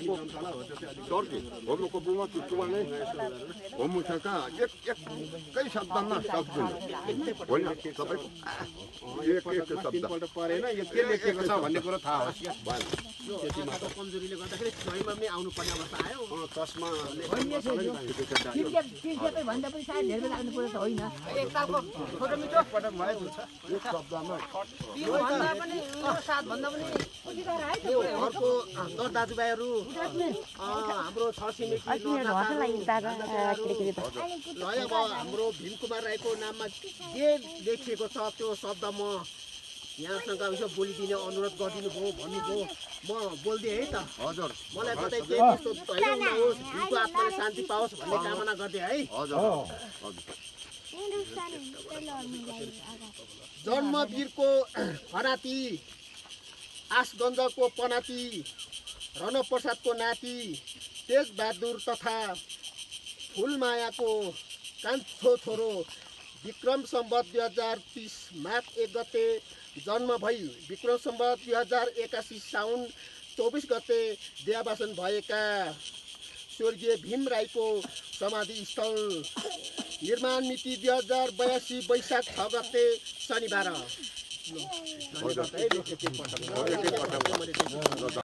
चर्की होमको बुमा चुच्चुमा नै होमसँग एकै शब्दमा सक्दैन होइन तपाईँको एक शब्द परेन यो के लेखेको छ भन्ने कुरो थाहा होस् क्या कमजोरीले गर्दाखेरि छुवाइमा पनि आउनुपर्ने अवस्था आयो चस्मा भन्दा पनि सायद धेरै लाग्नु पर्छ त होइन एक तालको छोटो मिठो पटक भयो हुन्छ एक शब्दमा भन्दा पनि सात भन्दा पनि घरको दर दाजुभाइहरू हाम्रो छरछिमेकी अब हाम्रो भीमकुमार राईको नाममा के लेखिएको छ त्यो शब्द म यहाँसँग यसो बोलिदिने अनुरोध गरिदिनु भयो भन्नुभयो म बोलिदिएँ है त हजुर मलाई कतै केही त्यस्तो धैर्य नहोस् भीमको आत्माले शान्ति पाओस् भन्ने कामना गर्दै है जन्मवीरको खराती आसगञ्जको पनाती रणप्रसादको नाति तेजबहादुर तथा फुलमायाको कान्छो छोरो विक्रम सम्वत 2030 माघ 1 गते जन्म भई विक्रम सम्वत 2081 साउन 24 गते देहावसान भएका स्वर्गीय भीम राईको समाधिस्थल निर्माण मिति 2082 वैशाख 6 गते शनिबार